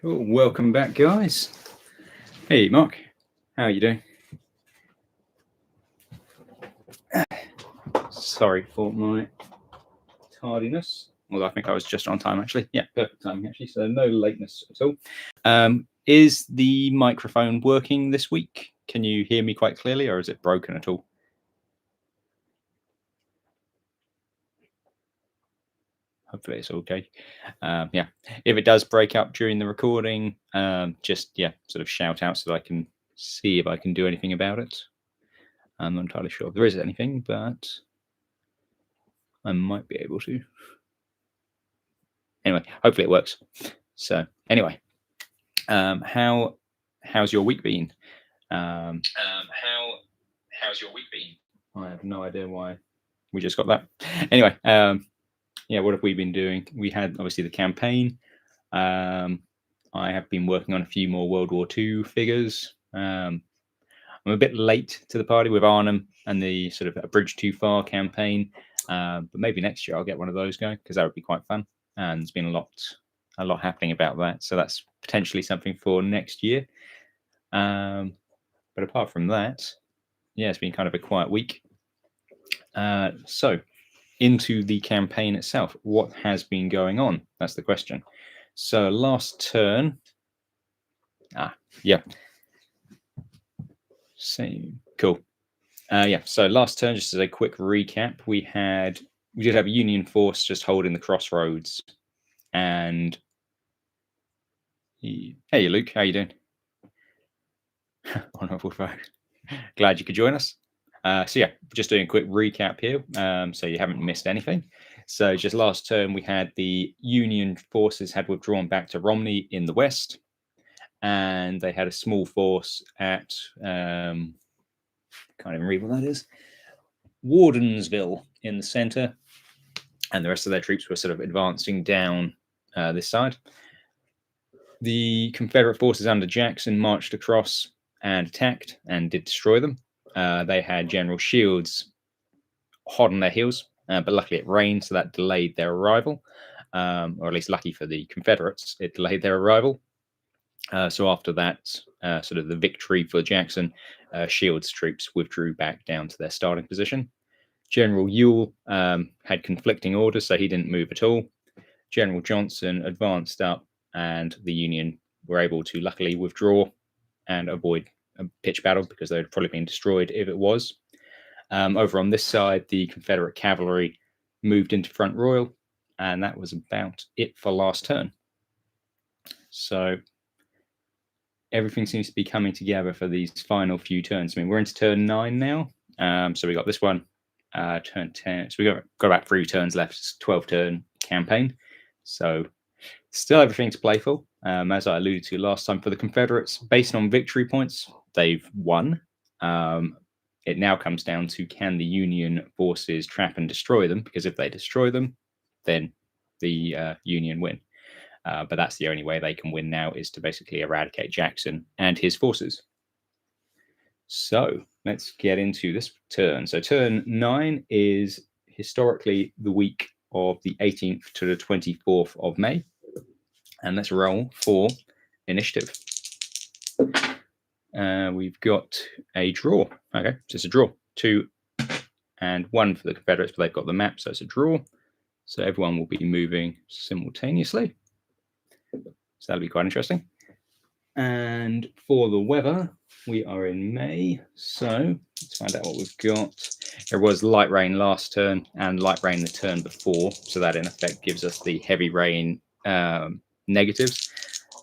Cool. Welcome back, guys. Hey, Mark. How are you doing? Sorry for my tardiness. Well, I think I was just on time, actually. Yeah, perfect timing, actually. So no lateness at all. Is the microphone working this week? Can you hear me quite clearly, or is it broken at all? Hopefully it's okay. Yeah, if it does break up during the recording, just sort of shout out so that I can see if I can do anything about it. I'm not entirely sure if there is anything, but I might be able to. Anyway, hopefully it works. So anyway, how's your week been? How's your week been? I have no idea why we just got that. Anyway, what have we been doing? We had obviously the campaign. I have been working on a few more World War II figures. I'm a bit late to the party with Arnhem and the sort of A Bridge Too Far campaign, but maybe next year I'll get one of those going because that would be quite fun. And there's been a lot happening about that, so that's potentially something for next year. But apart from that, yeah, it's been kind of a quiet week. So into the campaign itself, what has been going on? That's the question. So last turn, same, cool. So last turn, just as a quick recap, we did have a Union force just holding the crossroads, and hey, Luke, how you doing? Honorable foe. Glad you could join us. Just doing a quick recap here, so you haven't missed anything. So just last turn, we had the Union forces had withdrawn back to Romney in the west, and they had a small force at can't even read what that is, Wardensville in the center, and the rest of their troops were sort of advancing down this side. The Confederate forces under Jackson marched across and attacked and did destroy them. They had General Shields hot on their heels, but luckily it rained, so that delayed their arrival, or at least lucky for the Confederates, it delayed their arrival. So after that, sort of the victory for Jackson, Shields' troops withdrew back down to their starting position. General Ewell had conflicting orders, so he didn't move at all. General Johnson advanced up, and the Union were able to luckily withdraw and avoid a pitched battle because they would probably been destroyed if it was. Over on this side, the Confederate cavalry moved into Front Royal, and that was about it for last turn. So everything seems to be coming together for these final few turns. I mean, we're into turn 9 now. So we got this one, turn 10. So we got about 3 turns left. It's a 12-turn campaign. So still everything to play for. As I alluded to last time, for the Confederates, based on victory points, they've won. It now comes down to, can the Union forces trap and destroy them? Because if they destroy them, then the Union win. But that's the only way they can win now, is to basically eradicate Jackson and his forces. So let's get into this turn. So turn 9 is historically the week of the 18th to the 24th of May. And let's roll for initiative. We've got a draw. Okay, so it's a draw. 2 and 1 for the Confederates, but they've got the map, so it's a draw. So everyone will be moving simultaneously. So that'll be quite interesting. And for the weather, we are in May. So let's find out what we've got. There was light rain last turn and light rain the turn before. So that in effect gives us the heavy rain negatives.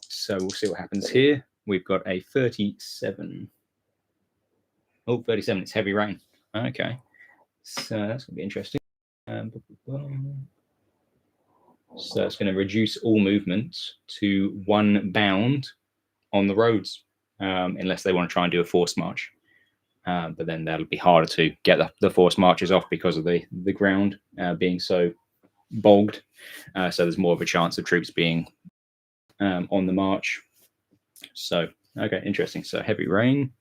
So we'll see what happens here. We've got a 37. Oh, 37, it's heavy rain. Okay. So that's going to be interesting. So it's going to reduce all movement to 1 bound on the roads, unless they want to try and do a forced march. But then that'll be harder to get the forced marches off because of the ground being so bogged. So there's more of a chance of troops being on the march. So, okay, interesting. So heavy rain.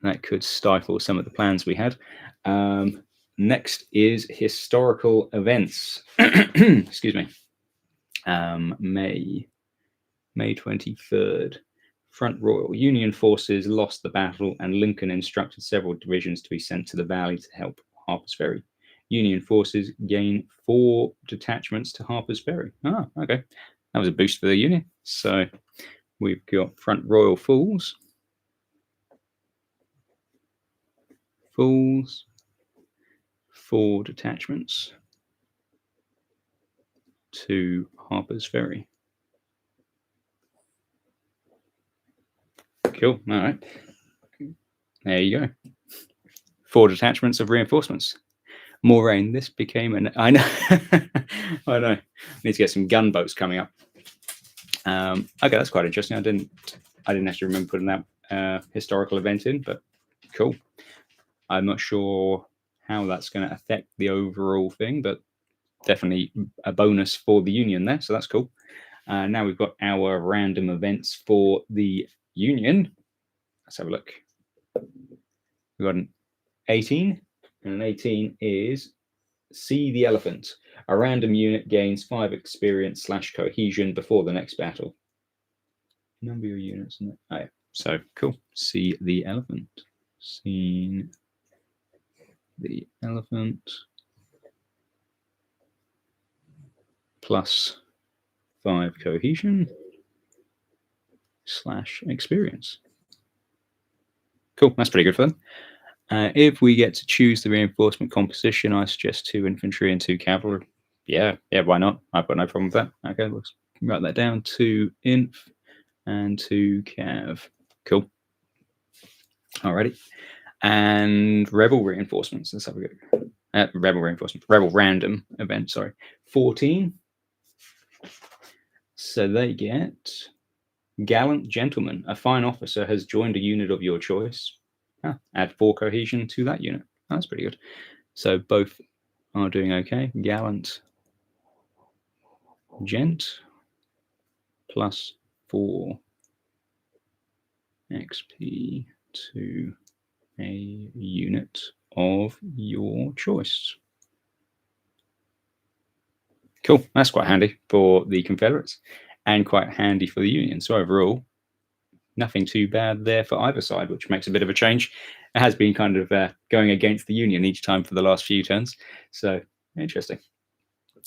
That could stifle some of the plans we had. Next is historical events. Excuse me. May 23rd. Front Royal. Union forces lost the battle, and Lincoln instructed several divisions to be sent to the valley to help Harper's Ferry. Union forces gain 4 detachments to Harper's Ferry. Ah, okay. That was a boost for the Union. So we've got Front Royal Fools. 4 detachments to Harper's Ferry. Cool. All right. There you go. 4 detachments of reinforcements. Moraine. This became an. I know. I know. Need to get some gunboats coming up. Okay, that's quite interesting. I didn't actually remember putting that historical event in, but cool. I'm not sure how that's going to affect the overall thing, but definitely a bonus for the Union there. So that's cool. Now we've got our random events for the Union. Let's have a look. We've got an 18, and an 18 is See the Elephant. A random unit gains 5 experience / cohesion before the next battle. Number of units, isn't it? Oh, yeah. So cool. See the Elephant. Seen the Elephant. Plus 5 cohesion / experience. Cool, that's pretty good for them. If we get to choose the reinforcement composition, I suggest 2 infantry and 2 cavalry. Yeah, why not? I've got no problem with that. Okay, let's write that down. 2 inf and 2 cav. Cool. Alrighty. And rebel reinforcements. Let's have a go. Rebel reinforcement. Rebel random event, sorry. 14. So they get Gallant Gentleman. A fine officer has joined a unit of your choice. Add 4 cohesion to that unit. That's pretty good. So both are doing okay. Gallant Gent plus 4 XP to a unit of your choice. Cool. That's quite handy for the Confederates and quite handy for the Union. So overall, nothing too bad there for either side, which makes a bit of a change. It has been kind of going against the Union each time for the last few turns. So interesting.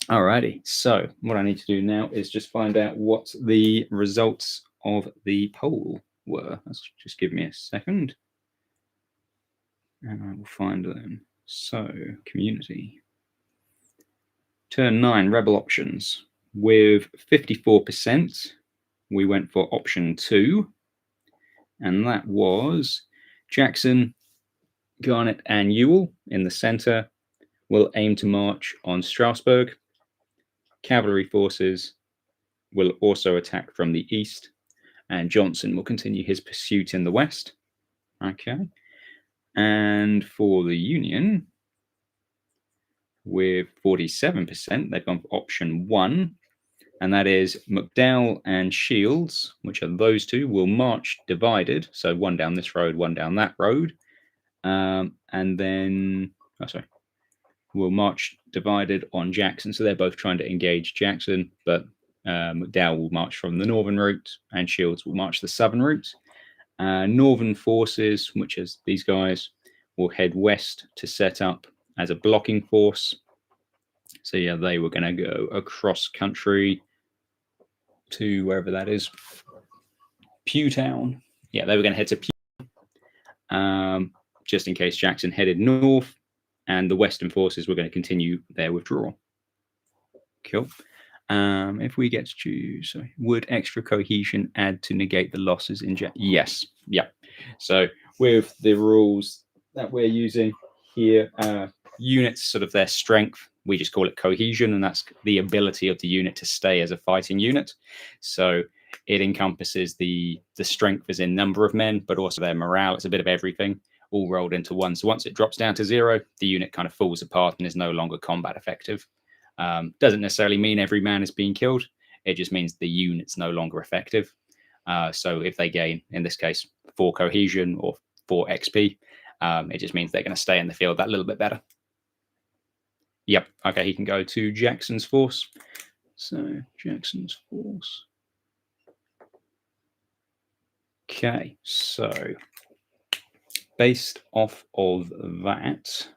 Alrighty. So what I need to do now is just find out what the results of the poll were. Let's just give me a second. And I will find them. So community. Turn 9, rebel options. With 54%, we went for option 2. And that was Jackson, Garnett, and Ewell in the center will aim to march on Strasbourg. Cavalry forces will also attack from the east, and Johnson will continue his pursuit in the west. Okay. And for the Union, with 47%, they've gone for option 1, and that is McDowell and Shields, which are those 2, will march divided. So 1 down this road, 1 down that road. And then, we'll march divided on Jackson. So they're both trying to engage Jackson, but McDowell will march from the northern route and Shields will march the southern route. Northern forces, which is these guys, will head west to set up as a blocking force. So yeah, they were going to go across country to wherever that is. Pewtown. Yeah, they were going to head to Pew, just in case Jackson headed north, and the western forces were going to continue their withdrawal. Cool. If we get to choose, would extra cohesion add to negate the losses in Yes. Yeah. So with the rules that we're using here, units, sort of their strength, we just call it cohesion, and that's the ability of the unit to stay as a fighting unit. So it encompasses the strength as in number of men, but also their morale. It's a bit of everything all rolled into one. So once it drops down to 0, the unit kind of falls apart and is no longer combat effective. Doesn't necessarily mean every man is being killed. It just means the unit's no longer effective. So if they gain, in this case, 4 cohesion or 4 XP, it just means they're going to stay in the field that little bit better. Yep. Okay, he can go to Jackson's force. So Jackson's force. Okay, so based off of that,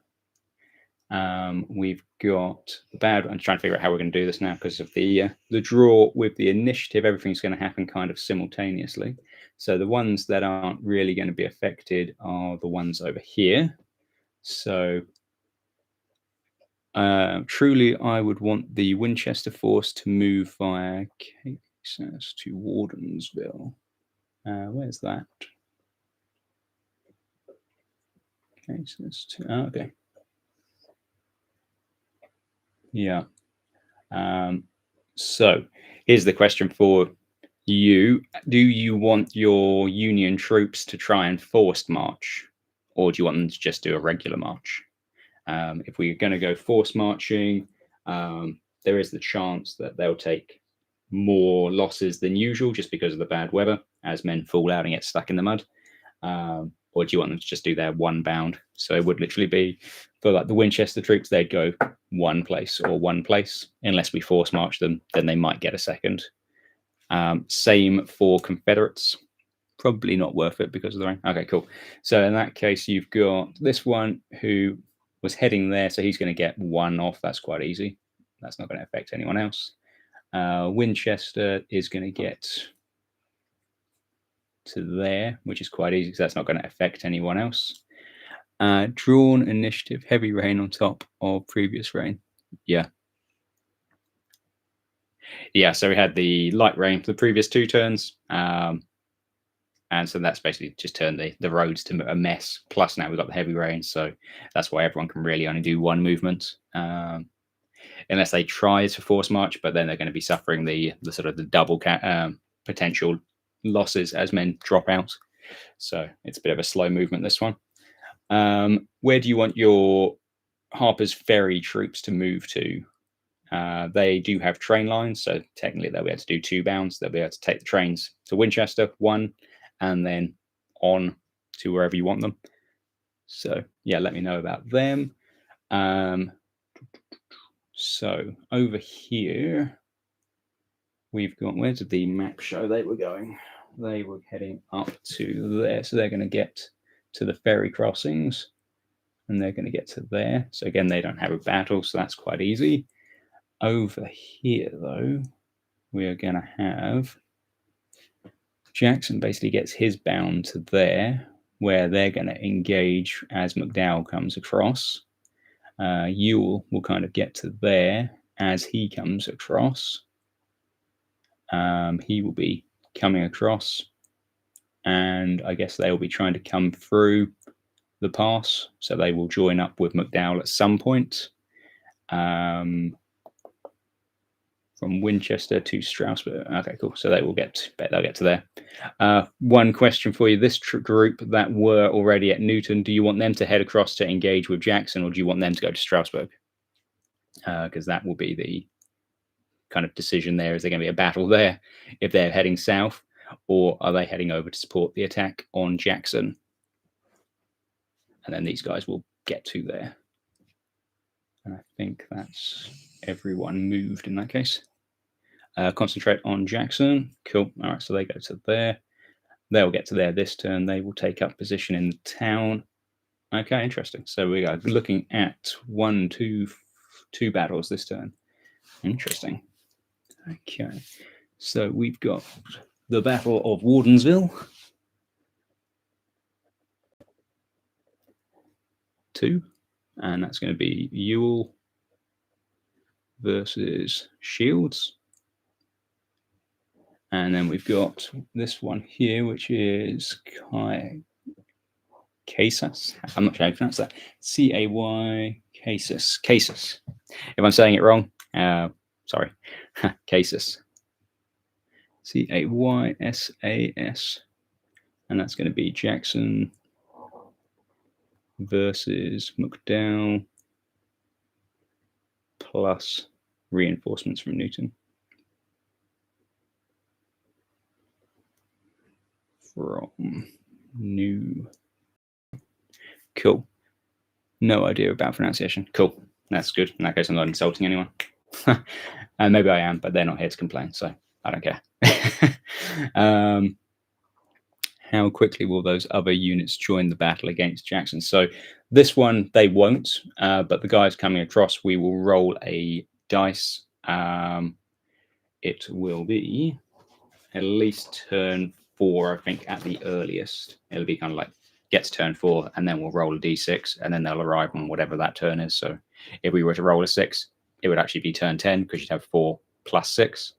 we've got the bad. I'm trying to figure out how we're going to do this now because of the draw with the initiative. Everything's going to happen kind of simultaneously. So the ones that aren't really going to be affected are the ones over here. So truly, I would want the Winchester force to move via Kansas to Wardensville. Where's that? Kansas to, okay. Yeah. So here's the question for you. Do you want your Union troops to try and forced march, or do you want them to just do a regular march? If we're going to go forced marching, there is the chance that they'll take more losses than usual just because of the bad weather as men fall out and get stuck in the mud. Or do you want them to just do their one bound? So it would literally be for like the Winchester troops, they'd go one place, unless we force march them, then they might get a second. Same for Confederates. Probably not worth it because of the rain. Okay, cool. So in that case, you've got this one who was heading there, so he's going to get one off. That's quite easy. That's not going to affect anyone else. Winchester is going to get to there, which is quite easy because that's not going to affect anyone else. Drawn initiative, heavy rain on top of previous rain. Yeah. Yeah, so we had the light rain for the previous 2 turns. And so that's basically just turned the roads to a mess. Plus now we've got the heavy rain. So that's why everyone can really only do one movement. Unless they try to force march, but then they're going to be suffering the sort of the double potential losses as men drop out. So it's a bit of a slow movement, this one. Where do you want your Harper's Ferry troops to move to? They do have train lines, so technically they'll be able to do 2 bounds. They'll be able to take the trains to Winchester, 1, and then on to wherever you want them. So yeah, let me know about them. So over here, we've got, where did the map show they were going? They were heading up to there. So they're going to get to the ferry crossings and they're going to get to there. So again, they don't have a battle, so that's quite easy. Over here, though, we are going to have Jackson basically gets his bound to there, where they're going to engage as McDowell comes across. Ewell will kind of get to there as he comes across. He will be coming across, and I guess they will be trying to come through the pass, so they will join up with McDowell at some point. From Winchester to Strasbourg. Okay, cool. So they'll get to there. One question for you: this group that were already at Newton, do you want them to head across to engage with Jackson, or do you want them to go to Strasbourg? Because that will be the kind of decision there. Is there going to be a battle there if they're heading south, or are they heading over to support the attack on Jackson? And then these guys will get to there. And I think that's everyone moved in that case. Concentrate on Jackson. Cool. All right, so they go to there. They'll get to there this turn. They will take up position in the town. Okay, interesting. So we are looking at 2 battles this turn. Interesting. Okay, so we've got the Battle of Wardensville. 2, and that's going to be Ewell versus Shields. And then we've got this one here, which is Casas. I'm not sure how to pronounce that. C-A-Y Casas. Casas. If I'm saying it wrong, sorry. Casas. C-A-Y-S-A-S. And that's going to be Jackson versus McDowell plus reinforcements from Newton. From New. Cool. No idea about pronunciation. Cool. That's good. In that case, I'm not insulting anyone. And maybe I am, but they're not here to complain, so I don't care. How quickly will those other units join the battle against Jackson? So this one, they won't, but the guys coming across, we will roll a dice. It will be at least turn 4, I think, at the earliest. It'll be kind of like gets turn 4, and then we'll roll a d6, and then they'll arrive on whatever that turn is. So if we were to roll a 6, it would actually be turn 10 because you'd have 4 plus 6.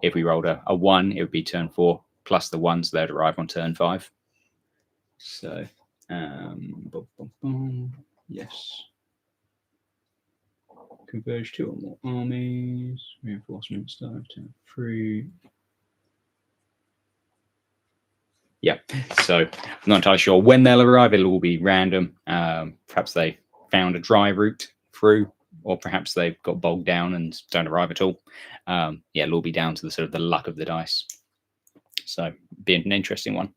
If we rolled a 1, it would be turn 4 plus the 1, so they'd arrive on turn 5. So, yes. Converge 2 or more armies. Reinforcements dive turn 3. Yeah, so I'm not entirely sure when they'll arrive. It'll all be random. Perhaps they found a dry route through, or perhaps they've got bogged down and don't arrive at all. Yeah, it'll all be down to the sort of the luck of the dice. So, be an interesting one.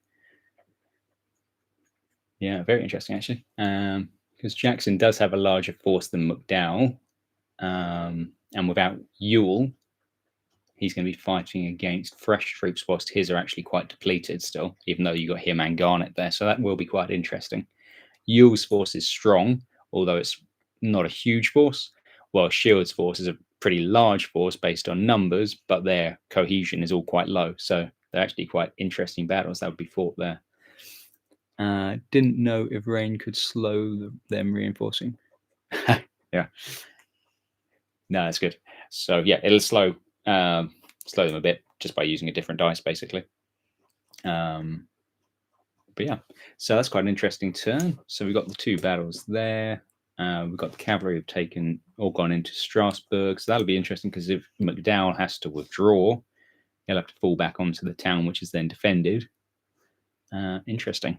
Yeah, very interesting actually. Because Jackson does have a larger force than McDowell, and without Ewell, he's going to be fighting against fresh troops, whilst his are actually quite depleted still, even though you got him and Garnet there. So that will be quite interesting. Ewell's force is strong, although it's not a huge force, while Shield's force is a pretty large force based on numbers, but their cohesion is all quite low. So they're actually quite interesting battles that would be fought there. Didn't know if rain could slow them reinforcing. Yeah. No, that's good. So yeah, it'll slow them a bit just by using a different dice, basically. But yeah, so that's quite an interesting turn. So we've got the 2 battles there. We've got the cavalry have taken or gone into Strasbourg. So that'll be interesting because if McDowell has to withdraw, he'll have to fall back onto the town, which is then defended. Interesting.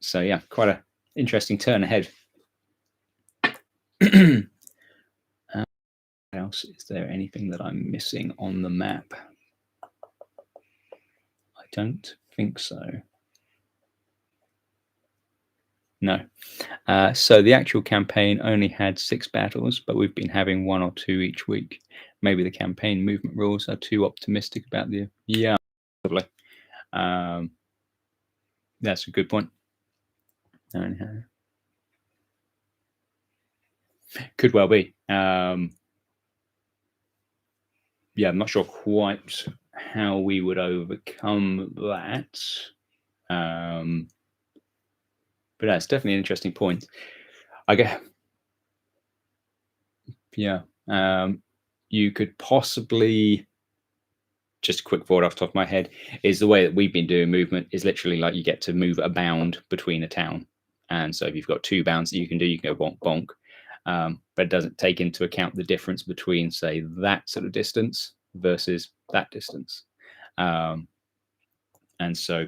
So yeah, quite an interesting turn ahead. Else, is there anything that I'm missing on the map? I don't think so. No. So the actual campaign only had 6 battles, but we've been having 1 or 2 each week. Maybe the campaign movement rules are too optimistic about the... Yeah, probably. That's a good point. Could well be. Yeah, I'm not sure quite how we would overcome that. But that's definitely an interesting point. I guess, yeah, you could possibly, just a quick thought off the top of my head, is the way that we've been doing movement is literally like you get to move a bound between a town. And so if you've got 2 bounds that you can do, you can go bonk, bonk. But it doesn't take into account the difference between, say, that sort of distance versus that distance. And so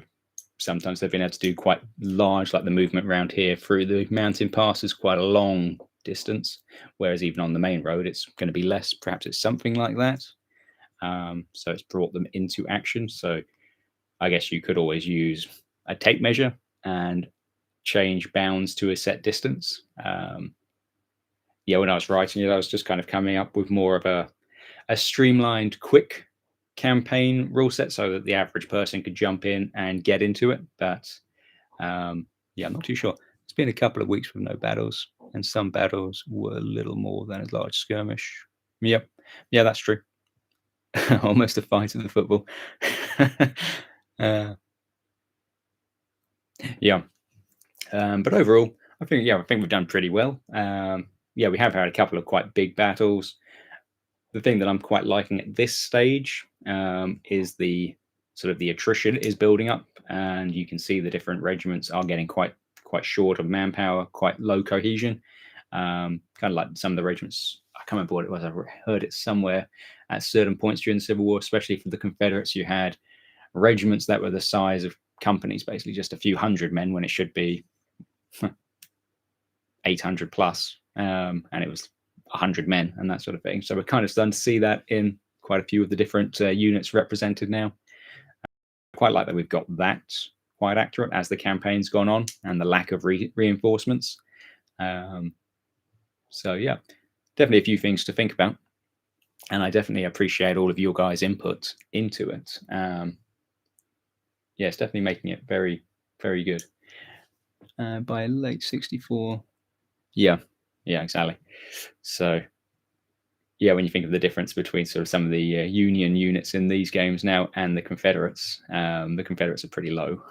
sometimes they've been able to do quite large, like the movement around here through the mountain pass is quite a long distance, whereas even on the main road, it's going to be less. Perhaps it's something like that. So it's brought them into action. So I guess you could always use a tape measure and change bounds to a set distance. Yeah, when I was writing it, I was just kind of coming up with more of a streamlined, quick campaign rule set so that the average person could jump in and get into it. But yeah, I'm not too sure. It's been a couple of weeks with no battles, and some battles were little more than a large skirmish. Yep. Yeah, that's true. Almost a fight of the football. Yeah. But overall, I think we've done pretty well. Yeah, we have had a couple of quite big battles. The thing that I'm quite liking at this stage is the sort of the attrition is building up, and you can see the different regiments are getting quite short of manpower, quite low cohesion. Kind of like some of the regiments. I can't remember what it was. I heard it somewhere at certain points during the Civil War, especially for the Confederates. You had regiments that were the size of companies, basically just a few hundred men, when it should be 800 plus, and it was 100 men and that sort of thing. So we're kind of starting to see that in quite a few of the different units represented now. Quite like that we've got that quite accurate as the campaign's gone on, and the lack of reinforcements. So yeah, definitely a few things to think about. and I definitely appreciate all of your guys' input into it. Yeah, it's definitely making it very, very good. By late 64. Yeah, yeah, exactly. So, yeah, when you think of the difference between sort of some of the Union units in these games now and the Confederates are pretty low.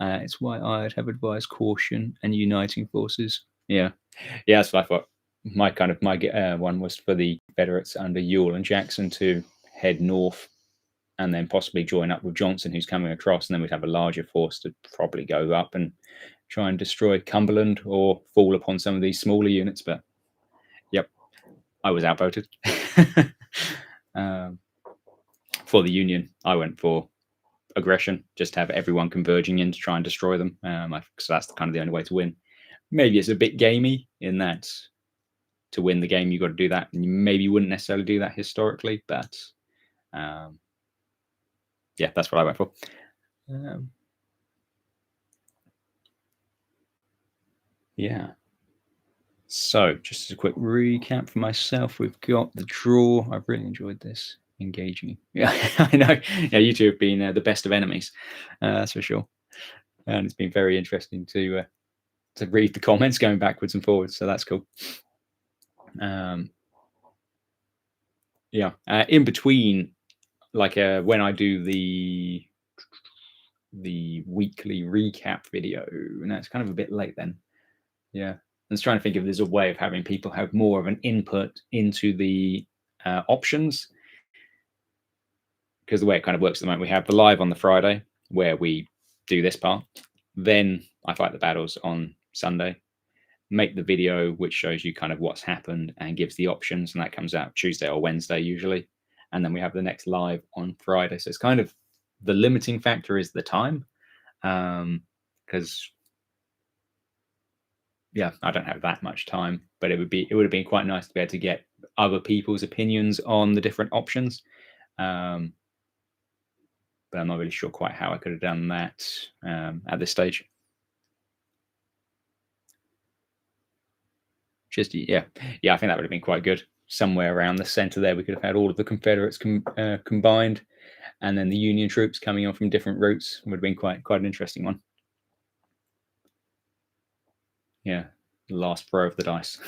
It's why I'd have advised caution and uniting forces. Yeah, yeah, that's what I thought. My one was for the Confederates under Ewell and Jackson to head north and then possibly join up with Johnson, who's coming across, and then we'd have a larger force to probably go up and try and destroy Cumberland or fall upon some of these smaller units. But yep, I was outvoted. For the Union, I went for aggression, just have everyone converging in to try and destroy them. So that's kind of the only way to win. Maybe it's a bit gamey in that to win the game, you've got to do that. And you maybe wouldn't necessarily do that historically, but yeah, that's what I went for. Yeah. So just as a quick recap for myself, we've got the draw. I've really enjoyed this. Engaging. Yeah, I know. Yeah, you two have been the best of enemies. That's for sure. And it's been very interesting to read the comments going backwards and forwards. So that's cool. Yeah. In between, like when I do the weekly recap video, and that's kind of a bit late then. Yeah. I was trying to think if there's a way of having people have more of an input into the options, because the way it kind of works at the moment, we have the live on the Friday where we do this part. Then I fight the battles on Sunday, make the video which shows you kind of what's happened and gives the options, and that comes out Tuesday or Wednesday usually. And then we have the next live on Friday. So it's kind of the limiting factor is the time, because yeah, I don't have that much time, but it would have been quite nice to be able to get other people's opinions on the different options. But I'm not really sure quite how I could have done that at this stage. Just yeah, I think that would have been quite good. Somewhere around the center there, we could have had all of the Confederates combined, and then the Union troops coming on from different routes. Would have been quite an interesting one. Yeah, the last throw of the dice.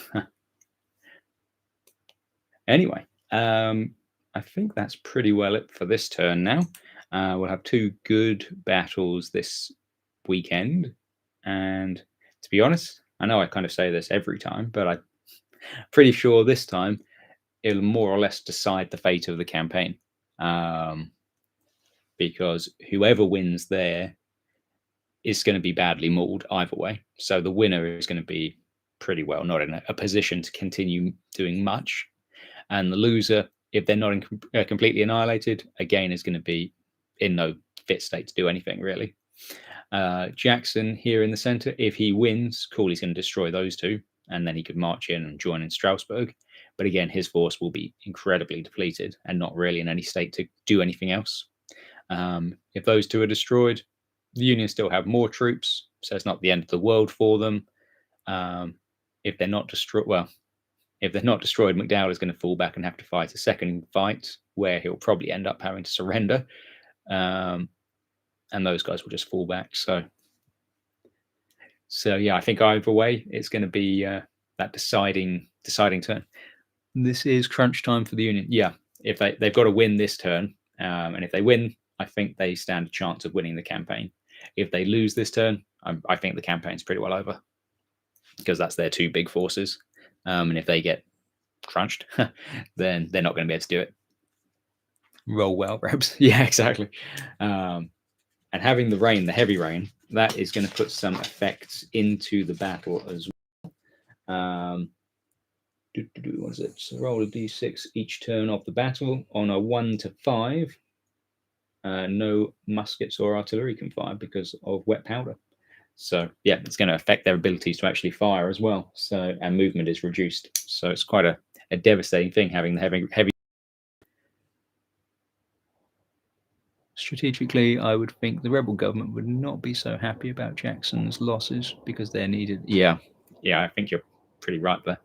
Anyway, I think that's pretty well it for this turn now. We'll have two good battles this weekend, and to be honest, I know I kind of say this every time, but I'm pretty sure this time it'll more or less decide the fate of the campaign, because whoever wins there is going to be badly mauled either way. So the winner is going to be pretty well not in a position to continue doing much, and the loser, if they're not completely annihilated, again is going to be in no fit state to do anything really. Jackson here in the center, if he wins, cool, he's going to destroy those two, and then he could march in and join in Strasbourg. But again, his force will be incredibly depleted and not really in any state to do anything else. If those two are destroyed, the Union still have more troops, so it's not the end of the world for them. If they're not destroyed, McDowell is going to fall back and have to fight a second fight where he'll probably end up having to surrender. And those guys will just fall back. So yeah, I think either way, it's going to be that deciding turn. This is crunch time for the Union. Yeah, if they've got to win this turn, and if they win, I think they stand a chance of winning the campaign. If they lose this turn, I think the campaign's pretty well over, because that's their two big forces. And if they get crunched, then they're not going to be able to do it. Roll well, perhaps. Yeah, exactly. And having the heavy rain, that is going to put some effects into the battle as well. What is it? So roll a d6 each turn of the battle. On a 1 to 5, no muskets or artillery can fire because of wet powder. So yeah, it's going to affect their abilities to actually fire as well. So, and movement is reduced. So it's quite a devastating thing having the heavy. Strategically, I would think the rebel government would not be so happy about Jackson's losses because they're needed. Yeah, I think you're pretty right there.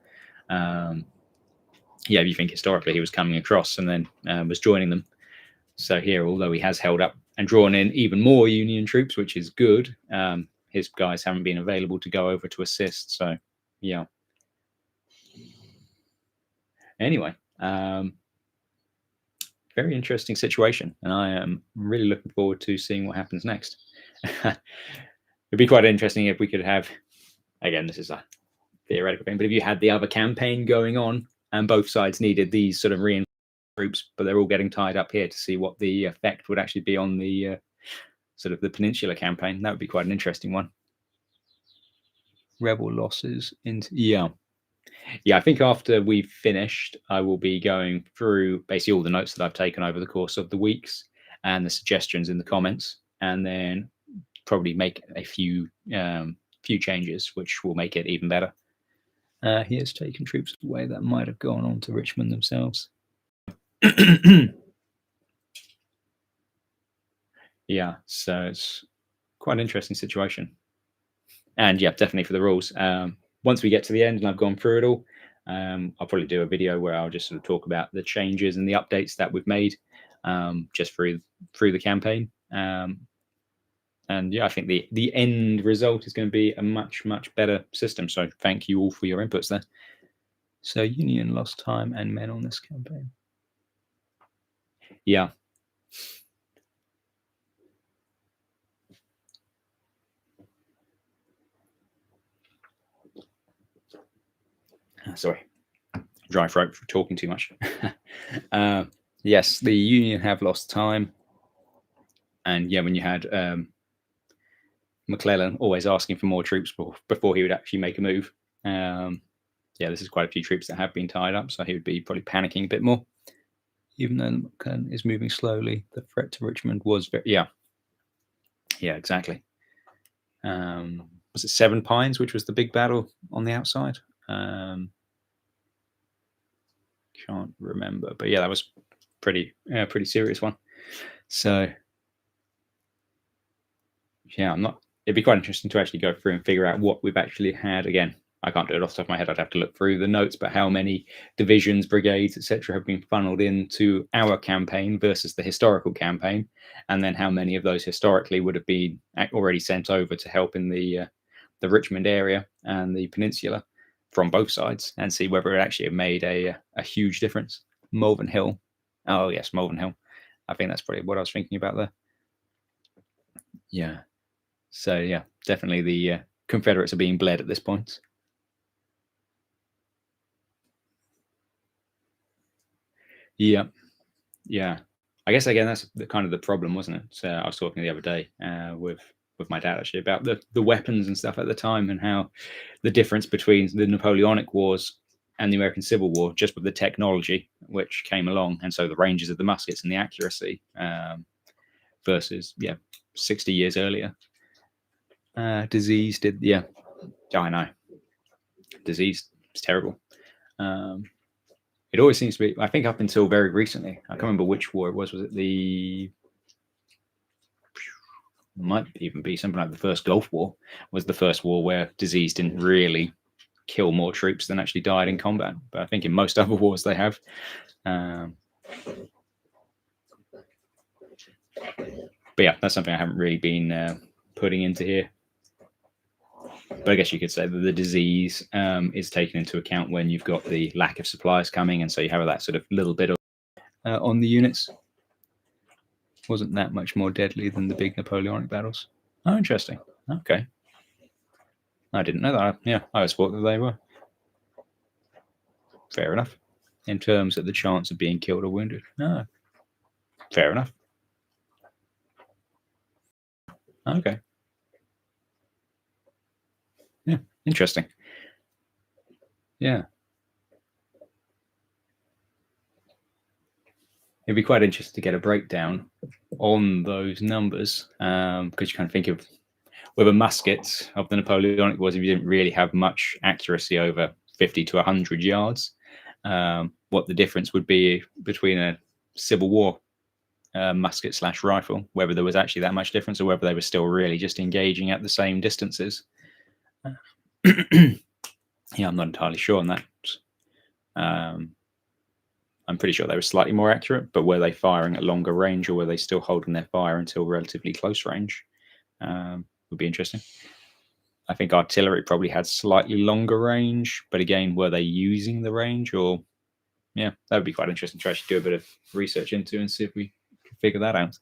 yeah, if you think historically he was coming across and then was joining them. So here, although he has held up and drawn in even more Union troops, which is good, his guys haven't been available to go over to assist. So, yeah. Anyway, very interesting situation, and I am really looking forward to seeing what happens next. It'd be quite interesting if we could have, again, this is a theoretical thing, but if you had the other campaign going on and both sides needed these sort of reinforced groups, but they're all getting tied up here to see what the effect would actually be on the sort of the Peninsular campaign. That would be quite an interesting one. Rebel losses into yeah. I think after we've finished, I will be going through basically all the notes that I've taken over the course of the weeks and the suggestions in the comments, and then probably make a few changes, which will make it even better. He has taken troops away that might have gone on to Richmond themselves. Yeah, so it's quite an interesting situation. And yeah, definitely for the rules. Once we get to the end and I've gone through it all, I'll probably do a video where I'll just sort of talk about the changes and the updates that we've made just through the campaign. And yeah, I think the end result is going to be a much better system. So thank you all for your inputs there. So Union lost time and men on this campaign. Yeah. Sorry, dry throat for talking too much. Yes, the Union have lost time. And yeah, when you had McClellan always asking for more troops before he would actually make a move. Yeah, this is quite a few troops that have been tied up, so he would be probably panicking a bit more. Even though McClellan is moving slowly, the threat to Richmond was very... Yeah, exactly. Was it Seven Pines, which was the big battle on the outside? Can't remember, but yeah, that was pretty serious one. So yeah, it'd be quite interesting to actually go through and figure out what we've actually had. Again, I can't do it off the top of my head. I'd have to look through the notes, but how many divisions, brigades, etc., have been funneled into our campaign versus the historical campaign, and then how many of those historically would have been already sent over to help in the Richmond area and the Peninsula from both sides, and see whether it actually made a huge difference. Malvern Hill. Oh yes, Malvern Hill. I think that's probably what I was thinking about there. Yeah. So yeah, definitely the Confederates are being bled at this point. Yeah. I guess again that's kind of the problem, wasn't it? So I was talking the other day with my dad actually about the weapons and stuff at the time, and how the difference between the Napoleonic Wars and the American Civil War, just with the technology which came along, and so the ranges of the muskets and the accuracy versus 60 years earlier. Disease did I know. Disease is terrible. It always seems to be, I think up until very recently, I can't remember which war it was. Was it might even be something like the first Gulf War was the first war where disease didn't really kill more troops than actually died in combat. But I think in most other wars they have. But yeah, that's something I haven't really been putting into here. But I guess you could say that the disease is taken into account when you've got the lack of supplies coming, and so you have that sort of little bit of on the units. Wasn't that much more deadly than the big Napoleonic battles. Oh, interesting. Okay. I didn't know that. Yeah, I was thought that they were. Fair enough. In terms of the chance of being killed or wounded. No. Fair enough. Okay. Yeah, interesting. Yeah. It'd be quite interesting to get a breakdown on those numbers, because you kind of think of with a musket of the Napoleonic Wars, if you didn't really have much accuracy over 50 to 100 yards, what the difference would be between a Civil War musket / rifle, whether there was actually that much difference or whether they were still really just engaging at the same distances. Yeah, I'm not entirely sure on that. I'm pretty sure they were slightly more accurate, but were they firing at longer range, or were they still holding their fire until relatively close range? Would be interesting. I think artillery probably had slightly longer range, but again, were they using the range? Or yeah, that would be quite interesting to actually do a bit of research into and see if we can figure that out.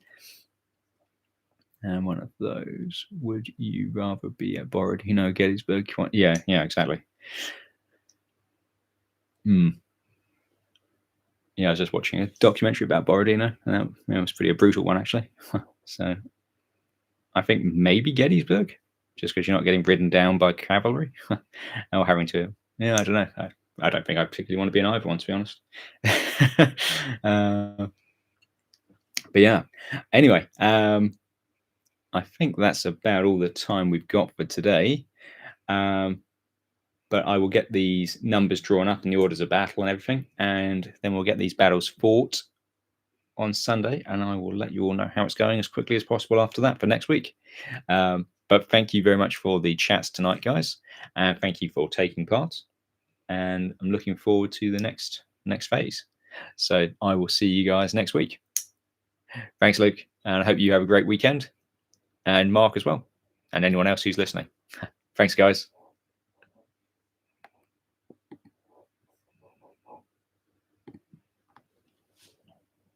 And one of those, would you rather be at Borodino, Gettysburg? Yeah, exactly. Yeah, I was just watching a documentary about Borodino, and that was pretty a brutal one, actually. So I think maybe Gettysburg, just because you're not getting ridden down by cavalry or having to. Yeah, I don't know. I don't think I particularly want to be in either one, to be honest. But yeah, anyway, I think that's about all the time we've got for today. But I will get these numbers drawn up in the orders of battle and everything, and then we'll get these battles fought on Sunday, and I will let you all know how it's going as quickly as possible after that for next week. But thank you very much for the chats tonight, guys, and thank you for taking part. And I'm looking forward to the next phase. So I will see you guys next week. Thanks, Luke, and I hope you have a great weekend, and Mark as well, and anyone else who's listening. Thanks, guys.